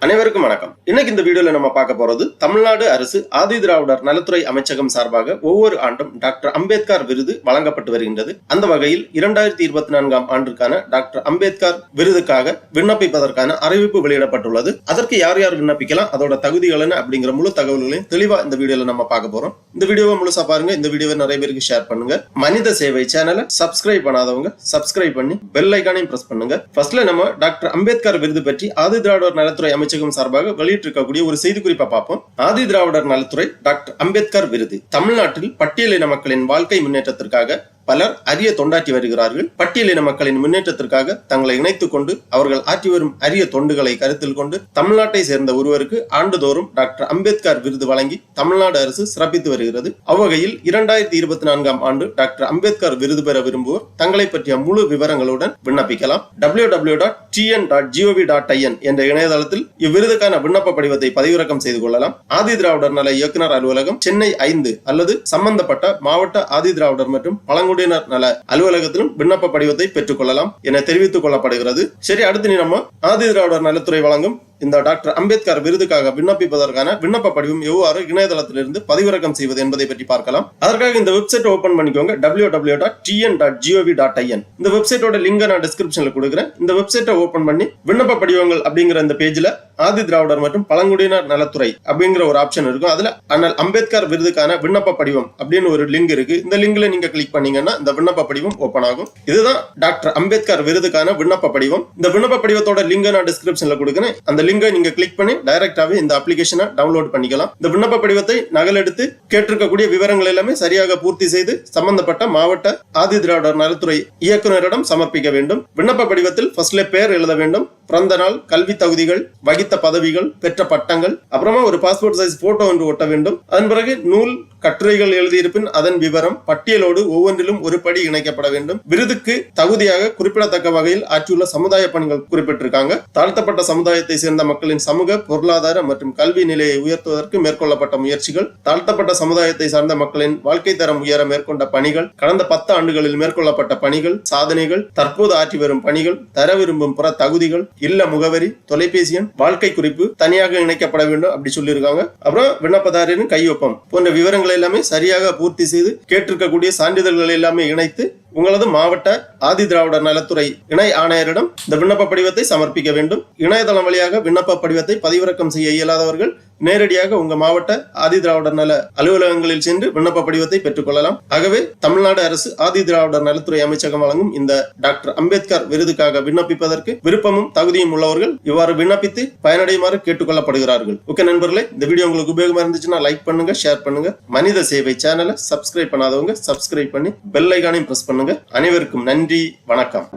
அனைவருக்கும் வணக்கம். இன்னைக்கு இந்த வீடியோல நம்ம பார்க்க போறது தமிழ்நாடு அரசு ஆதி திராவிடர் நலத்துறை அமைச்சகம் சார்பாக ஒவ்வொரு ஆண்டும் டாக்டர் அம்பேத்கர் விருது வழங்கப்பட்டு வருகின்றது. அந்த வகையில் 2024 ஆண்டிற்கான டாக்டர் அம்பேத்கர் விருதுக்காக விண்ணப்பிப்பதற்கான அறிவிப்பு வெளியிடப்பட்டுள்ளது. அதற்கு யார் யார் விண்ணப்பிக்கலாம், அதோட தகுதிகள் என்ன அப்படிங்கிற முழு தகவல்களையும் தெளிவா இந்த வீடியோல நம்ம பார்க்க போறோம். இந்த வீடியோவை முழுசா பாருங்க. இந்த வீடியோவை நிறைய பேருக்கு ஷேர் பண்ணுங்க. மனித சேவை சேனலை சப்ஸ்கிரைப் பண்ணாதவங்க சப்ஸ்கிரைப் பண்ணி பெல் ஐகானையும் பிரஸ் பண்ணுங்க. ஃபர்ஸ்ட்ல நம்ம டாக்டர் அம்பேத்கர் விருது பற்றி ஆதி திராவிடர் நலத்துறை அமைச்சகம் சார்பாக வெளியிட்டிருக்கக்கூடிய ஒரு செய்தி குறிப்பை பார்ப்போம். ஆதி திராவிடர் நலத்துறை டாக்டர் அம்பேத்கர் விருது. தமிழ்நாட்டில் பட்டியலின மக்களின் வாழ்க்கை முன்னேற்றத்திற்காக பலர் அரிய தொண்டாற்றி வருகிறார்கள். பட்டியலின மக்களின் முன்னேற்றத்திற்காக தங்களை இணைத்துக் கொண்டு அவர்கள் ஆற்றி வரும் அரிய தொண்டுகளை கருத்தில் கொண்டு தமிழ்நாட்டை சேர்ந்த ஒருவருக்கு ஆண்டுதோறும் டாக்டர் அம்பேத்கர் விருது வழங்கி தமிழ்நாடு அரசு சிறப்பித்து வருகிறது. அவ்வகையில் 2024 ஆண்டு டாக்டர் அம்பேத்கர் விருது பெற விரும்புவோர் தங்களை பற்றிய முழு விவரங்களுடன் விண்ணப்பிக்கலாம். www.tn.gov.in என்ற இணையதளத்தில் இவ்விருதுக்கான விண்ணப்ப படிவத்தை பதிவிறக்கம் செய்து கொள்ளலாம். ஆதி திராவிடர் நல இயக்குனர் அலுவலகம் சென்னை 5 அல்லது சம்பந்தப்பட்ட மாவட்ட ஆதி திராவிடர் மற்றும் பழங்குடியினர் நல அலுவலகத்திலும் விண்ணப்ப படிவத்தை பெற்றுக் கொள்ளலாம் என தெரிவித்துக் கொள்ளப்படுகிறது. சரி, அடுத்து நம்ம ஆதி திராவிடர் நலத்துறை வழங்கும் இந்த டாக்டர் அம்பேத்கர் விருதுக்காக விண்ணப்பிப்பதற்கான விண்ணப்ப படிவம் எவ்வாறு இணையதளத்திலிருந்து பதிவிறக்கம் செய்வது என்பதை பற்றி பார்க்கலாம். அதற்காக இந்த வெப்சைட் ஓபன் பண்ணிக்கோங்க. www.tn.gov.in இந்த வெப்சைட்டோட லிங்க் நான் டிஸ்கிரிப்ஷன்ல கொடுக்கிறேன். இந்த வெப்சைட்டை ஓபன் பண்ணி விண்ணப்ப படிவங்கள் அப்படிங்கிற இந்த பேஜ்ல ஆதி திராவிடர் மற்றும் பழங்குடியினர் நலத்துறை அப்படிங்கிற ஒரு ஆப்ஷன் இருக்கும். அதுல அண்ணல் அம்பேத்கர் விருதுக்கான விண்ணப்ப படிவம் அப்படின்னு ஒரு லிங்க் இருக்கு. இந்த லிங்க்ல நீங்க கிளிக் பண்ணீங்கன்னா இந்த விண்ணப்ப படிவம் ஓபன் ஆகும். இதுதான் டாக்டர் அம்பேத்கர் விருதுக்கான விண்ணப்ப படிவம். இந்த விண்ணப்ப படிவத்தோட லிங்க் நான் டிஸ்கிரிப்ஷன்ல கொடுக்கிறேன். அந்த லிங்கை நீங்க கிளிக் பண்ணி டைரக்டாவே இந்த அப்ளிகேஷனை டவுன்லோட் பண்ணிக்கலாம். இந்த விண்ணப்ப படிவத்தை நகல் எடுத்து கேட்டிருக்கக்கூடிய விவரங்கள் எல்லாமே சரியாக பூர்த்தி செய்து சம்பந்தப்பட்ட மாவட்ட ஆதி திராவிடர் நலத்துறை இயக்குநரிடம் சமர்ப்பிக்க வேண்டும். விண்ணப்ப படிவத்தில் ஃபர்ஸ்ட்ல பேர் எழுத வேண்டும், பிறந்த நாள், கல்வி தகுதிகள், வகித்த பதவிகள், பெற்ற பட்டங்கள், அப்புறமா ஒரு பாஸ்போர்ட் சைஸ் போட்டோ ஒன்று ஒட்ட வேண்டும். அதன் பிறகு நூல், கட்டுரைகள் எழுதியிருப்பின் அதன் விவரம் பட்டியலோடு ஒவ்வொன்றிலும் ஒரு படி இணைக்கப்பட வேண்டும். விருதுக்கு தகுதியாக குறிப்பிடத்தக்க வகையில் ஆற்றியுள்ள சமுதாய பணிகள் குறிப்பிட்டிருக்காங்க. தாழ்த்தப்பட்ட சமுதாயத்தை சேர்ந்த மக்களின் சமூக, பொருளாதார மற்றும் கல்வி நிலையை உயர்த்துவதற்கு மேற்கொள்ளப்பட்ட முயற்சிகள், தாழ்த்தப்பட்ட சமுதாயத்தை சார்ந்த மக்களின் வாழ்க்கை தரம் உயர மேற்கொண்ட பணிகள், கடந்த 10 ஆண்டுகளில் மேற்கொள்ளப்பட்ட பணிகள், சாதனைகள், தற்போது ஆற்றி வரும் பணிகள், தர விரும்பும் புற தகுதிகள், இல்ல முகவரி, தொலைபேசி எண், வாழ்க்கை குறிப்பு தனியாக இணைக்கப்பட வேண்டும் அப்படி சொல்லியிருக்காங்க. அப்புறம் விண்ணப்பதாரரின் கையொப்பம் போன்ற விவரங்களை எல்லாமே சரியாக பூர்த்தி செய்து கேட்டிருக்கக்கூடிய சான்றிதழ்கள் எல்லாமே இணைத்து உங்களது மாவட்ட ஆதி திராவிடர் நலத்துறை இணை ஆணையரிடம் இந்த விண்ணப்ப படிவத்தை சமர்ப்பிக்க வேண்டும். இணையதளம் வழியாக விண்ணப்ப படிவத்தை பதிவிறக்கம் செய்ய இயலாதவர்கள் நேரடியாக உங்க மாவட்ட ஆதி திராவிடர் நல அலுவலகங்களில் சென்று விண்ணப்ப படிவத்தை பெற்றுக் கொள்ளலாம். ஆகவே தமிழ்நாடு அரசு ஆதி திராவிடர் நலத்துறை அமைச்சகம் வழங்கும் இந்த டாக்டர் அம்பேத்கர் விருதுக்காக விண்ணப்பிப்பதற்கு விருப்பமும் தகுதியும் உள்ளவர்கள் இவ்வாறு விண்ணப்பித்து பயனடையுமாறு கேட்டுக் கொள்ளப்படுகிறார்கள். ஓகே நண்பர்களே, இந்த வீடியோ உங்களுக்கு உபயோகமா இருந்துச்சுன்னா லைக் பண்ணுங்க, ஷேர் பண்ணுங்க. மனித சேவை சேனலை சப்ஸ்கிரைப் பண்ணாதவங்க சப்ஸ்கிரைப் பண்ணி பெல் ஐகானையும் பிரஸ் பண்ணுங்க. அனைவருக்கும் நன்றி, வணக்கம்.